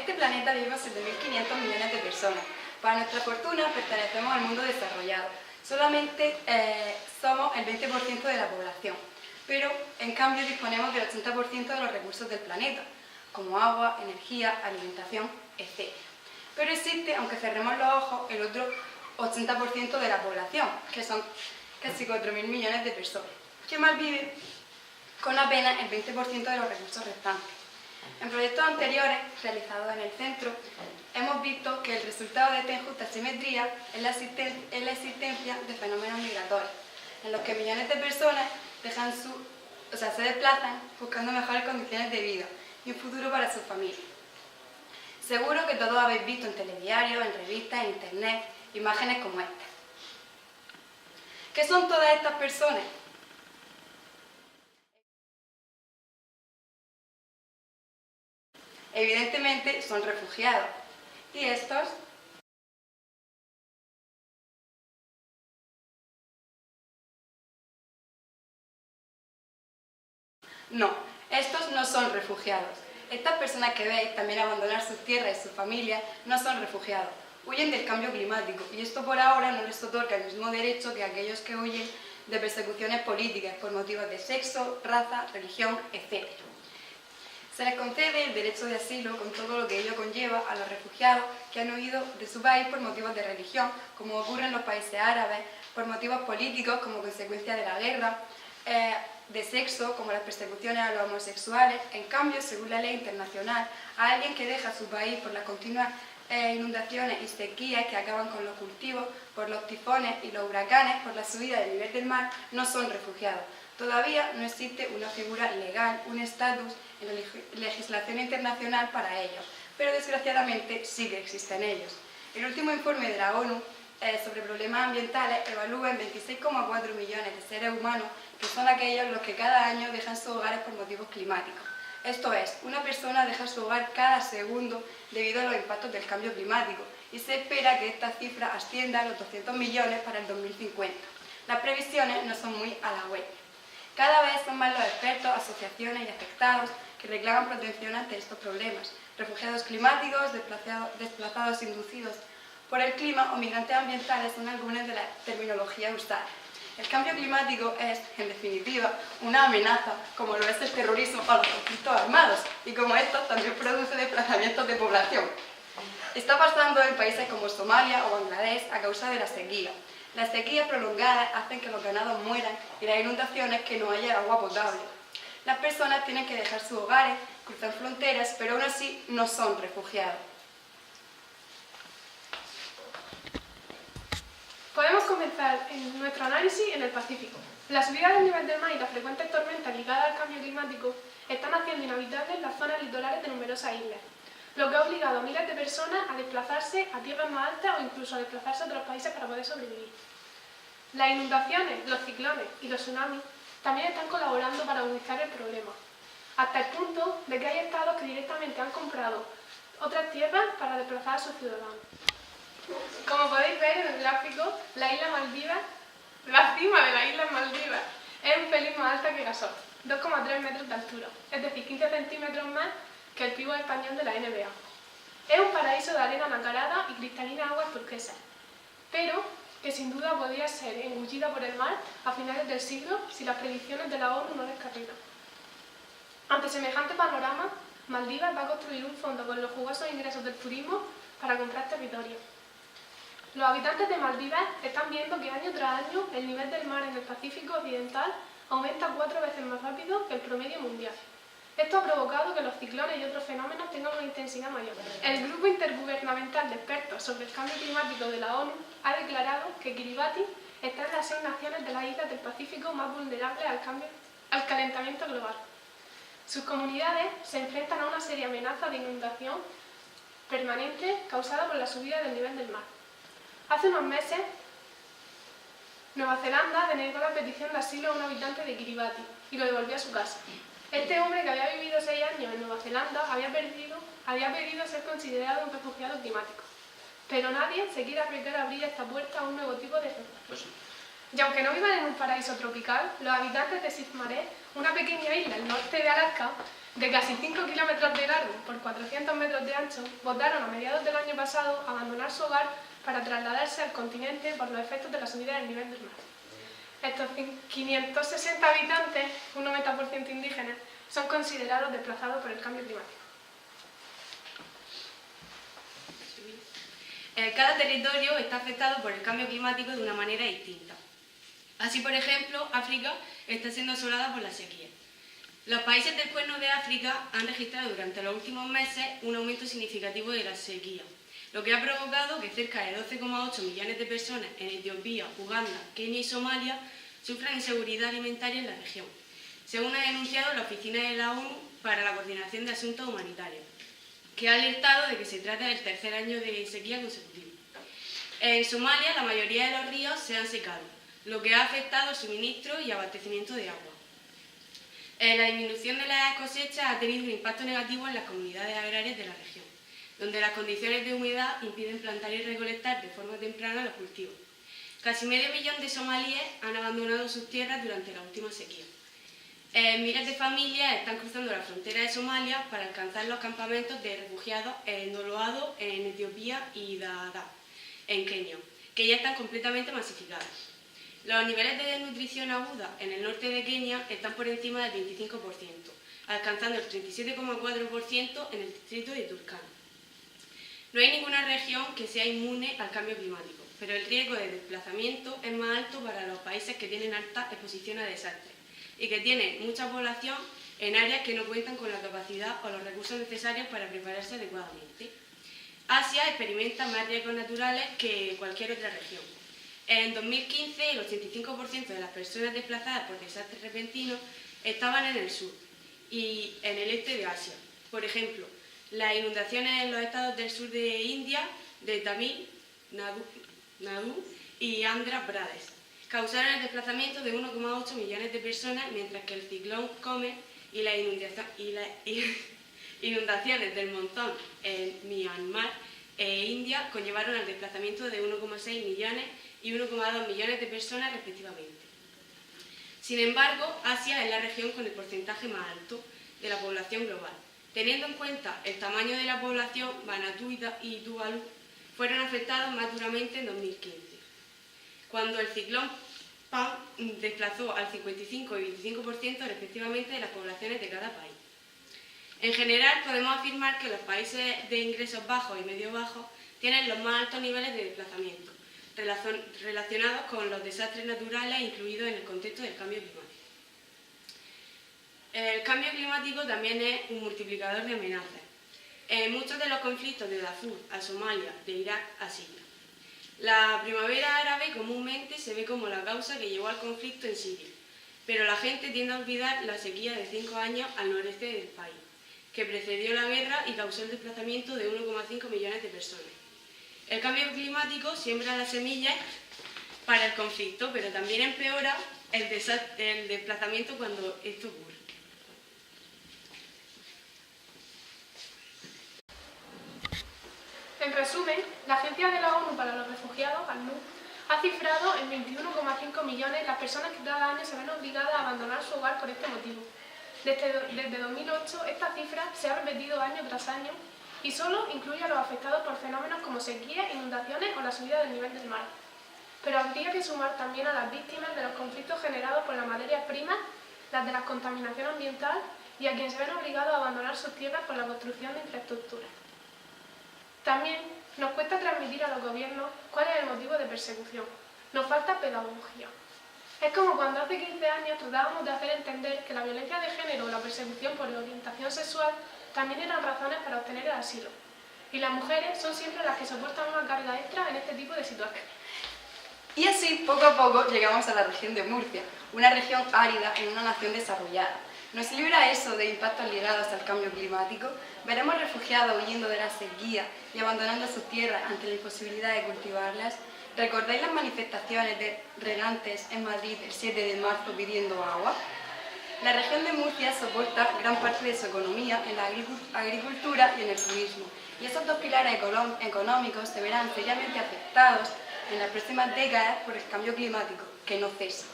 este planeta vivimos 7.500 millones de personas. Para nuestra fortuna pertenecemos al mundo desarrollado. Solamente somos el 20% de la población, pero en cambio disponemos del 80% de los recursos del planeta, como agua, energía, alimentación, etc. Pero existe, aunque cerremos los ojos, el otro 80% de la población, que son casi 4.000 millones de personas, que malviven con apenas el 20% de los recursos restantes. En proyectos anteriores, realizados en el centro, hemos visto que el resultado de esta injusta asimetría es la existencia de fenómenos migratorios, en los que millones de personas se desplazan buscando mejores condiciones de vida y un futuro para su familia. Seguro que todos habéis visto en telediarios, en revistas, en internet, imágenes como esta. ¿Qué son todas estas personas? Evidentemente son refugiados. ¿Y estos? No, estos no son refugiados. Estas personas que veis también abandonar sus tierras y sus familias no son refugiados. Huyen del cambio climático y esto por ahora no les otorga el mismo derecho que aquellos que huyen de persecuciones políticas por motivos de sexo, raza, religión, etc. Se les concede el derecho de asilo con todo lo que ello conlleva a los refugiados que han huido de su país por motivos de religión, como ocurre en los países árabes, por motivos políticos como consecuencia de la guerra, de sexo, como las persecuciones a los homosexuales. En cambio, según la ley internacional, a alguien que deja su país por las continuas inundaciones y sequías que acaban con los cultivos, por los tifones y los huracanes, por la subida del nivel del mar, no son refugiados. Todavía no existe una figura legal, un estatus en la legislación internacional para ellos, pero desgraciadamente sí que existen ellos. El último informe de la ONU sobre problemas ambientales evalúa en 26,4 millones de seres humanos, que son aquellos los que cada año dejan sus hogares por motivos climáticos. Esto es, una persona deja su hogar cada segundo debido a los impactos del cambio climático y se espera que esta cifra ascienda a los 200 millones para el 2050. Las previsiones no son muy halagüeñas. Cada vez son más los expertos, asociaciones y afectados que reclaman protección ante estos problemas. Refugiados climáticos, desplazados inducidos por el clima o migrantes ambientales son algunas de las terminologías usadas. El cambio climático es, en definitiva, una amenaza, como lo es el terrorismo o los conflictos armados, y como estos también produce desplazamientos de población. Está pasando en países como Somalia o Bangladesh a causa de la sequía. Las sequías prolongadas hacen que los ganados mueran y las inundaciones que no haya agua potable. Las personas tienen que dejar sus hogares, cruzar fronteras, pero aún así no son refugiados. Podemos comenzar nuestro análisis en el Pacífico. La subida del nivel del mar y las frecuentes tormentas ligadas al cambio climático están haciendo inhabitables las zonas litorales de numerosas islas, lo que ha obligado a miles de personas a desplazarse a tierras más altas o incluso a desplazarse a otros países para poder sobrevivir. Las inundaciones, los ciclones y los tsunamis también están colaborando para agudizar el problema, hasta el punto de que hay estados que directamente han comprado otras tierras para desplazar a sus ciudadanos. Como podéis ver en el gráfico, la cima de la isla Maldivas es un pelín más alta que Gasol, 2,3 metros de altura, es decir, 15 centímetros más que el pívot español de la NBA. Es un paraíso de arena nacarada y cristalinas aguas turquesas, pero que sin duda podría ser engullida por el mar a finales del siglo si las predicciones de la ONU no descarrilan. Ante semejante panorama, Maldivas va a construir un fondo con los jugosos ingresos del turismo para comprar territorio. Los habitantes de Maldivas están viendo que año tras año el nivel del mar en el Pacífico Occidental aumenta 4 veces más rápido que el promedio mundial. Esto ha provocado que los ciclones y otros fenómenos tengan una intensidad mayor. El Grupo Intergubernamental de Expertos sobre el Cambio Climático de la ONU ha declarado que Kiribati está en las 6 naciones de las islas del Pacífico más vulnerables al calentamiento global. Sus comunidades se enfrentan a una seria amenaza de inundación permanente causada por la subida del nivel del mar. Hace unos meses, Nueva Zelanda denegó la petición de asilo a un habitante de Kiribati y lo devolvió a su casa. Este hombre, que había vivido 6 años en Nueva Zelanda, había pedido ser considerado un refugiado climático. Pero nadie se quiere arriesgar a abrir esta puerta a un nuevo tipo de refugiados. Y aunque no vivan en un paraíso tropical, los habitantes de Sismaré, una pequeña isla al norte de Alaska, de casi 5 kilómetros de largo por 400 metros de ancho, votaron a mediados del año pasado abandonar su hogar para trasladarse al continente por los efectos de la subida del nivel del mar. Estos 560 habitantes, un 90% indígenas, son considerados desplazados por el cambio climático. Cada territorio está afectado por el cambio climático de una manera distinta. Así, por ejemplo, África está siendo asolada por la sequía. Los países del Cuerno de África han registrado durante los últimos meses un aumento significativo de la sequía, lo que ha provocado que cerca de 12,8 millones de personas en Etiopía, Uganda, Kenia y Somalia sufran inseguridad alimentaria en la región, según ha denunciado la Oficina de la ONU para la Coordinación de Asuntos Humanitarios, que ha alertado de que se trata del tercer año de sequía consecutivo. En Somalia, la mayoría de los ríos se han secado, lo que ha afectado el suministro y abastecimiento de agua. La disminución de las cosechas ha tenido un impacto negativo en las comunidades agrarias de la región, donde las condiciones de humedad impiden plantar y recolectar de forma temprana los cultivos. Casi medio millón de somalíes han abandonado sus tierras durante la última sequía. Miles de familias están cruzando la frontera de Somalia para alcanzar los campamentos de refugiados en Noloado, en Etiopía, y Dadaab, en Kenia, que ya están completamente masificados. Los niveles de desnutrición aguda en el norte de Kenia están por encima del 25%, alcanzando el 37,4% en el distrito de Turkana. No hay ninguna región que sea inmune al cambio climático, pero el riesgo de desplazamiento es más alto para los países que tienen alta exposición a desastres y que tienen mucha población en áreas que no cuentan con la capacidad o los recursos necesarios para prepararse adecuadamente. Asia experimenta más riesgos naturales que cualquier otra región. En 2015, el 85% de las personas desplazadas por desastres repentinos estaban en el sur y en el este de Asia. Por ejemplo, las inundaciones en los estados del sur de India, de Tamil Nadu y Andhra Pradesh, causaron el desplazamiento de 1,8 millones de personas, mientras que el ciclón Comet y las inundaciones del monzón en Myanmar e India conllevaron al desplazamiento de 1,6 millones y 1,2 millones de personas respectivamente. Sin embargo, Asia es la región con el porcentaje más alto de la población global. Teniendo en cuenta el tamaño de la población, Vanuatu y Tuvalu fueron afectados más duramente en 2015, cuando el ciclón Pam desplazó al 55 y 25% respectivamente de las poblaciones de cada país. En general, podemos afirmar que los países de ingresos bajos y medio bajos tienen los más altos niveles de desplazamiento, relacionados con los desastres naturales incluidos en el contexto del cambio climático. El cambio climático también es un multiplicador de amenazas. En muchos de los conflictos de Darfur a Somalia, de Irak a Siria. La primavera árabe comúnmente se ve como la causa que llevó al conflicto en Siria, pero la gente tiende a olvidar la sequía de 5 años al noreste del país, que precedió la guerra y causó el desplazamiento de 1,5 millones de personas. El cambio climático siembra las semillas para el conflicto, pero también empeora el desplazamiento cuando esto ocurre. En resumen, la Agencia de la ONU para los Refugiados, ACNUR, ha cifrado en 21,5 millones las personas que cada año se ven obligadas a abandonar su hogar por este motivo. Desde 2008, esta cifra se ha repetido año tras año y solo incluye a los afectados por fenómenos como sequía, inundaciones o la subida del nivel del mar. Pero habría que sumar también a las víctimas de los conflictos generados por las materias primas, las de la contaminación ambiental y a quienes se ven obligados a abandonar sus tierras por la construcción de infraestructuras. También nos cuesta transmitir a los gobiernos cuál es el motivo de persecución. Nos falta pedagogía. Es como cuando hace 15 años tratábamos de hacer entender que la violencia de género o la persecución por orientación sexual también eran razones para obtener el asilo. Y las mujeres son siempre las que soportan una carga extra en este tipo de situaciones. Y así, poco a poco, llegamos a la región de Murcia, una región árida en una nación desarrollada. ¿Nos libra eso de impactos ligados al cambio climático? ¿Veremos refugiados huyendo de la sequía y abandonando sus tierras ante la imposibilidad de cultivarlas? ¿Recordáis las manifestaciones de regantes en Madrid el 7 de marzo pidiendo agua? La región de Murcia soporta gran parte de su economía en la agricultura y en el turismo, y esos dos pilares económicos se verán seriamente afectados en las próximas décadas por el cambio climático. que no cesa.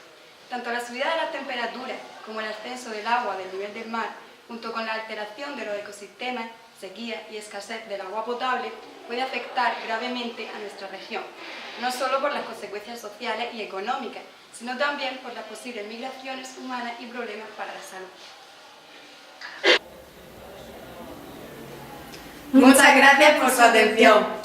Tanto la subida de las temperaturas como el ascenso del agua del nivel del mar, junto con la alteración de los ecosistemas, sequía y escasez del agua potable, puede afectar gravemente a nuestra región, no solo por las consecuencias sociales y económicas, sino también por las posibles migraciones humanas y problemas para la salud. Muchas gracias por su atención.